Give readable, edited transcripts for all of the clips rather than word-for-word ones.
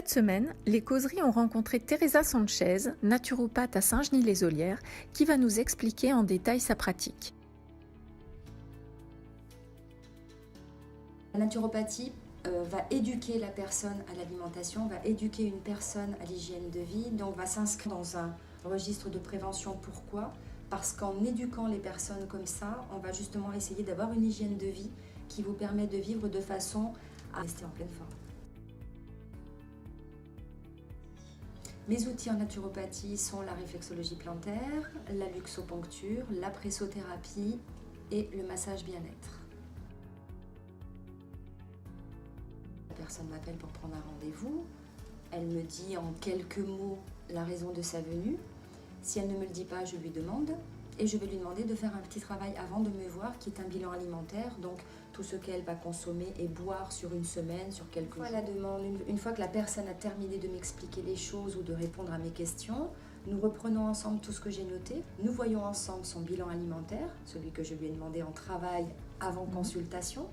Cette semaine, les causeries ont rencontré Teresa Sanchez, naturopathe à Saint-Genis-les-Olières, qui va nous expliquer en détail sa pratique. La naturopathie va éduquer la personne à l'alimentation, va éduquer une personne à l'hygiène de vie, donc va s'inscrire dans un registre de prévention. Pourquoi ? Parce qu'en éduquant les personnes comme ça, on va justement essayer d'avoir une hygiène de vie qui vous permet de vivre de façon à rester en pleine forme. Mes outils en naturopathie sont la réflexologie plantaire, la luxoponcture, la pressothérapie et le massage bien-être. La personne m'appelle pour prendre un rendez-vous, elle me dit en quelques mots la raison de sa venue. Si elle ne me le dit pas, je lui demande et je vais lui demander de faire un petit travail avant de me voir qui est un bilan alimentaire, donc tout ce qu'elle va consommer et boire sur une semaine, sur quelques jours. La demande, une fois que la personne a terminé de m'expliquer les choses ou de répondre à mes questions, nous reprenons ensemble tout ce que j'ai noté, nous voyons ensemble son bilan alimentaire, celui que je lui ai demandé en travail avant consultation.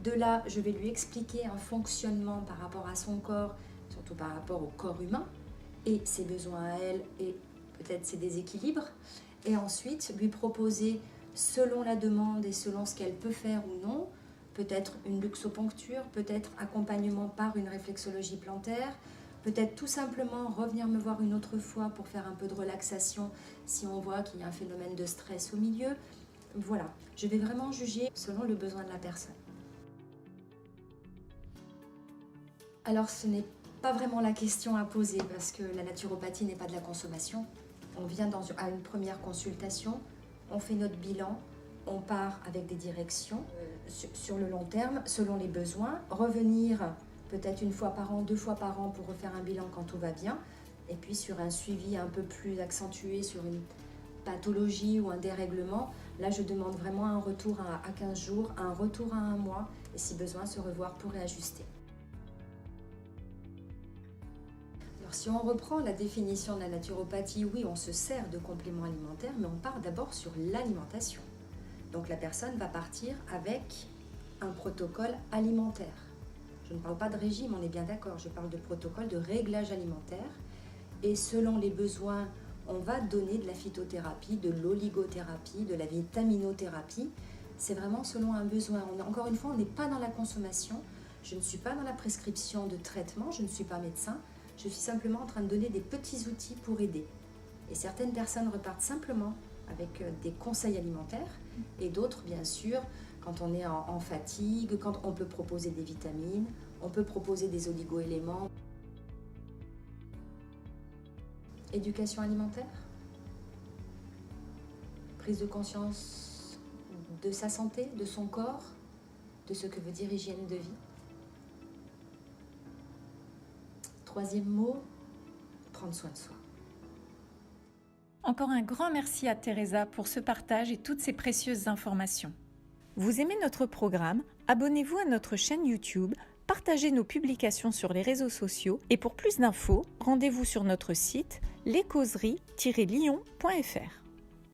De là, je vais lui expliquer un fonctionnement par rapport à son corps, surtout par rapport au corps humain, et ses besoins à elle, et peut-être ses déséquilibres. Et ensuite, lui proposer, selon la demande et selon ce qu'elle peut faire ou non, peut-être une luxoponcture, peut-être accompagnement par une réflexologie plantaire, peut-être tout simplement revenir me voir une autre fois pour faire un peu de relaxation si on voit qu'il y a un phénomène de stress au milieu. Voilà, je vais vraiment juger selon le besoin de la personne. Alors ce n'est pas vraiment la question à poser parce que la naturopathie n'est pas de la consommation. On vient à une première consultation, on fait notre bilan, on part avec des directions sur le long terme, selon les besoins. Revenir peut-être une fois par an, 2 fois par an pour refaire un bilan quand tout va bien. Et puis sur un suivi un peu plus accentué sur une pathologie ou un dérèglement, là je demande vraiment un retour à 15 jours, un retour à 1 mois et si besoin se revoir pour réajuster. Si on reprend la définition de la naturopathie, oui, on se sert de compléments alimentaires, mais on part d'abord sur l'alimentation. Donc la personne va partir avec un protocole alimentaire. Je ne parle pas de régime, on est bien d'accord, je parle de protocole de réglage alimentaire. Et selon les besoins, on va donner de la phytothérapie, de l'oligothérapie, de la vitaminothérapie. C'est vraiment selon un besoin. Encore une fois, on n'est pas dans la consommation. Je ne suis pas dans la prescription de traitement, je ne suis pas médecin. Je suis simplement en train de donner des petits outils pour aider. Et certaines personnes repartent simplement avec des conseils alimentaires et d'autres, bien sûr, quand on est en fatigue, quand on peut proposer des vitamines, on peut proposer des oligo-éléments. Éducation alimentaire, prise de conscience de sa santé, de son corps, de ce que veut dire hygiène de vie. 3e mot, prendre soin de soi. Encore un grand merci à Teresa pour ce partage et toutes ces précieuses informations. Vous aimez notre programme ? Abonnez-vous à notre chaîne YouTube, partagez nos publications sur les réseaux sociaux et pour plus d'infos, rendez-vous sur notre site lescauseries-lyon.fr.